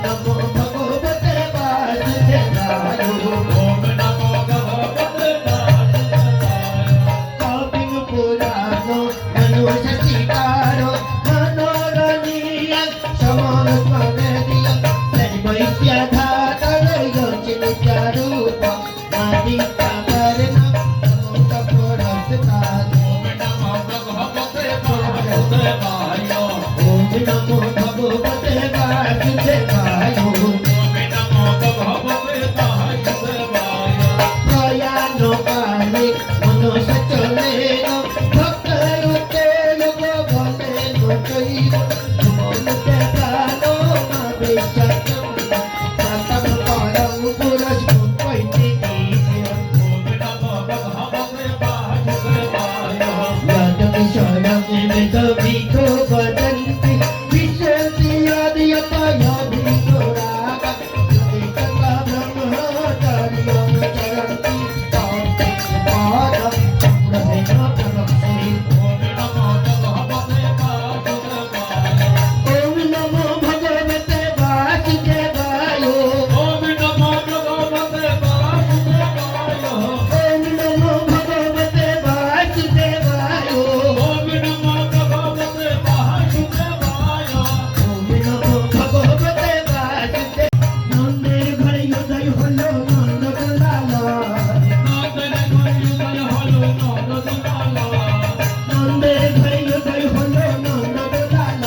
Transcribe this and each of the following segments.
नमो भगवते वासुदेवाय ओम नमो भगवते वासुदेवाय कपिल पुराणो मनुष्य शिकारो मनोरणीय समस्मरणीय सर्वैस्य धातर योचिन रूप आदि कारणम नमो तपोरसताय ओम नमो भगवते वासुदेवाय ओम नमो भगवते वासुदेवाय ओम नमो भगवते वासुदेवाय प्रयाण काले मनुष्य चलेन भक्त युते लोग भले नचैव मनते प्राणो मावेशतम सातम परम पुरुष पैते ओम नमो भगवते वासुदेवाय यद विषयं वेद विधो वदन्ति विशन्ति यद्यतय विदुराः यदितका ब्रह्मचर्यं चरन्ति तान्ते पादं ब्रह्मेण प्रवक्ष्ये ओम नमो भगवते वासुदेवाय ओम नमो भगवते वासुदेवाय ओम नमो भगवते वासुदेवाय ओम नमो भगवते वासुदेवाय ओम नमो भगवते वासुदेवाय नंदेर घरे उदय हलो नंदलाल नंदेर घरे उदय हलो नंदलाल नंदेर घरे उदय हलो नंदलाल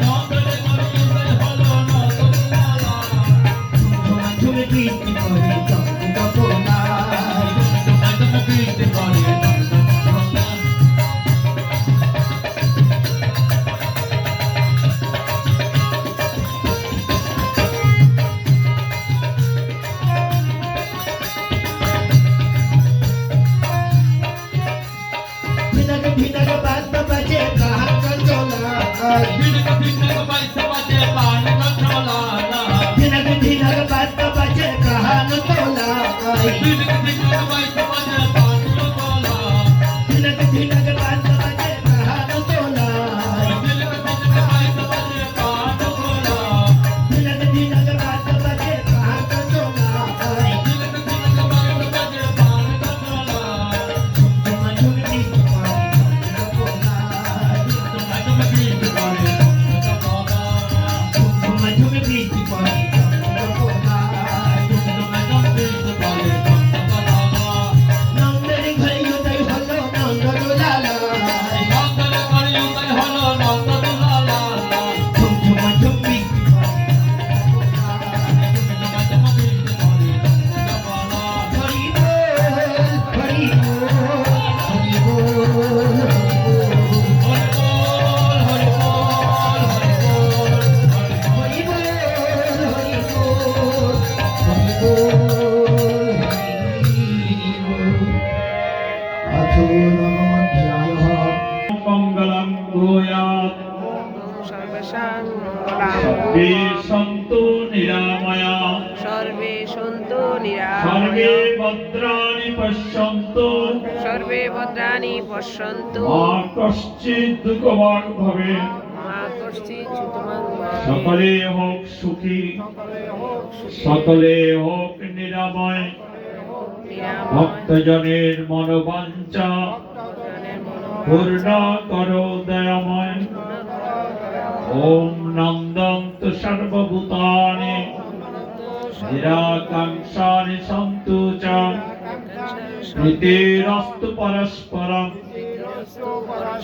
नंदेर घरे उदय हलो नंदलाल झुमे कीर्ति करे चंद बोला झुमे कीर्ति करे चंद बोला भिनक भिनक बात बजे कहाँ कंजोला भिनक भिनक बात बजे कहाँ कंजोला भिनक भिनक बात बजे कहाँ कंजोला भिनक भिनक बात बजे कहाँ कंजोला भिनक भिनक बात बजे कहाँ कंजोला भिनक भिनक बात बजे कहाँ कंजोला भिनक भिनक बात बजे कहाँ कंजोला भिनक भिनक बात बजे कहाँ कंजोला झुमझुमती मंगलम भूयात् सर्वे सन्तु निरामया सर्वे सन्तु निरामया सर्वे भद्राणि पश्यन्तु सर्वे भद्राणि पश्यन्तु मा कश्चित् दुःखभाग् भवेत् मा कश्चित् च्युतमं भवेत् सकले হোক সুখী সকলে হোক নিরাময় ভক্তজনের মনোবাঞ্ছা পূর্ণ করো দয়াময় ওম নন্দন্ত সর্বভূতানি নিরাকাঙ্ক্ষানি সন্তু চ প্রীতিরস্তু পরস্পরম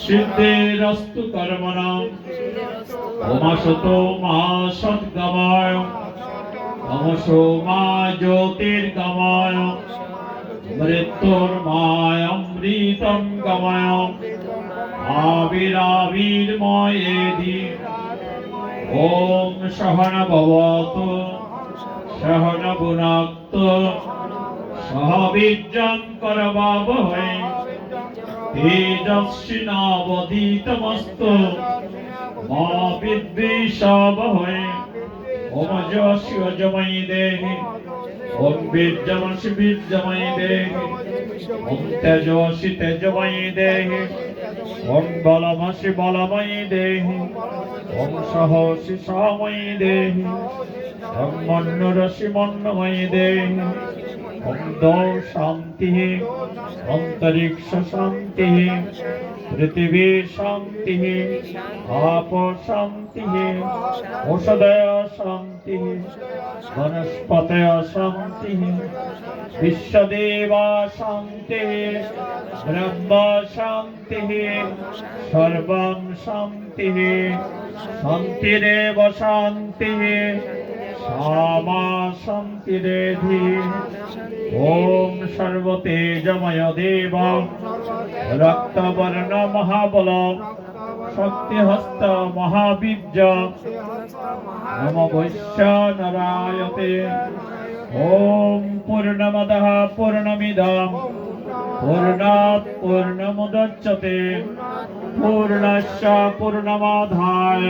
সিদ্ধিরস্তু কর্মণাং ওমসতো মা সদ্গময় তমসো মা জ্যোতির্গময় মৃত্যুর্ময় অমৃতং গময় আবিরাবির্ময়েধি ওম সহন ভবতু সহন ভুনাক্তু সহ বীর্যং করবাবহৈ তেজস্বিনাবধীতমস্তু মা বিদ্বিষাবহৈ ওম যস্য যময়ি দেহি ওম বীর্যমসি বীর্যময়ি দেহি ওম তেজস্বি তেজময়ি দেহি ওম বলমসি বলময়ি দেহি ওম সহসি সময়ী দেহি ওম মন্নরসি মন্নময়ী দেহি ওম দৌ শান্তি অন্তরিক্ষ শান্তি পৃথিবী শান্তি आप शांति औषधय शांति वनस्पतय शांति विश्वदेवा शांति ब्रह्म शांति सर्वं शांति शांतिरेव शांति सामा शांतिरेधि ओम सर्वतेजमय देव रक्तवर्ण महाबल शक्तिहस्त महाबीज नम वैश्य नारायते ओम पूर्णमदः पूर्णमिदं पूर्णात् पूर्णमुदच्यते पूर्णस्य पूर्णमादाय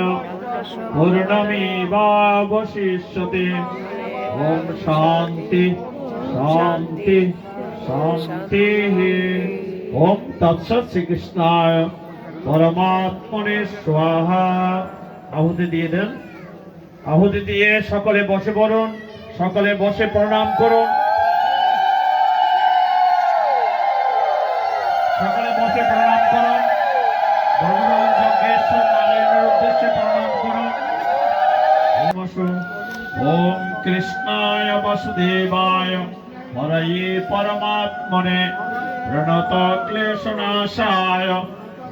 पूर्णमेवावशिष्यते ओम शांति शांति शांति ओम तत्सत् श्री कृष्णाय परमात्मने स्वाहा आहुति दिए देन आहुति दिए सकले बसे पड़ुन सकले बसे प्रणाम करुन सकले बसे प्रणाम करुन भगवान जगेश्वर नारायणের उद्देश्य प्रणाम करुन ओम कृष्णाय वासुदेवाय हरये परमात्मने प्रणत क्लेशनाशाय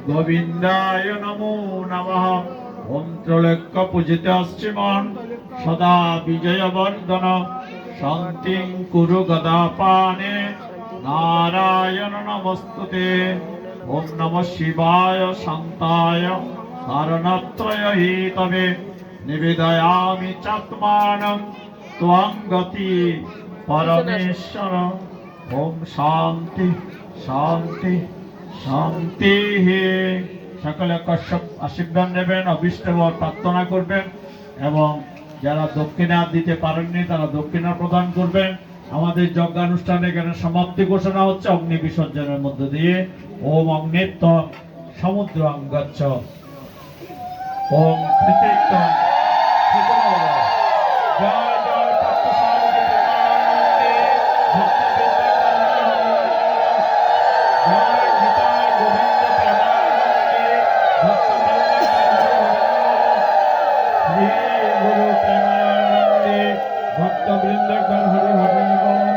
गोविंदाय नमो नमः ओम त्रैलोक्य पूजित श्रीमान सदा विजयवर्धन शांति कुरु गदापाने नारायण नमस्तुते ओम नमः शिवाय शांताय कारणत्रय हेतवे निवेदयामि चात्मानं त्वां गति परमेश्वर ओम शांति शांति शांति सकले कश्यप आशीर्वाद नेबेन अभीष्ट प्रार्थना करबेन एवं যারা দক্ষিণা দিতে পারেননি তারা দক্ষিণা প্রদান করবেন আমাদের যজ্ঞানুষ্ঠান এখানে সমাপ্তি ঘোষণা হচ্ছে অগ্নি বিসর্জনের মধ্য দিয়ে ওম অগ্নিত্ব সমুদ্রং গচ্ছ ওম পৃথিবীত্ব জয় জয় পার্থসারথী প্রেমানন্দে ভক্তবৃন্দ জয় নিতাই গোবিন্দ প্রেমানন্দে ভক্তবৃন্দ শ্রী গুরু প্রেমানন্দে ভক্তবৃন্দ হরি হরি বল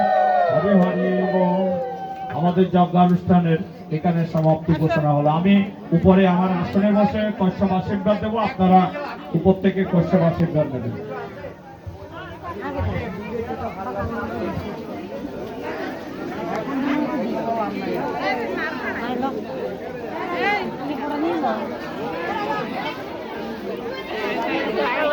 হরি হরি বল আমাদের যজ্ঞানুষ্ঠানের এখানে সমাপ্তি ঘোষণা হলো আমি উপরে আমার আসনে বসে কশ্যপ আশীর্বাদ দেবো আপনারা উপর থেকে কশ্যপ আশীর্বাদ দেবেন Hey,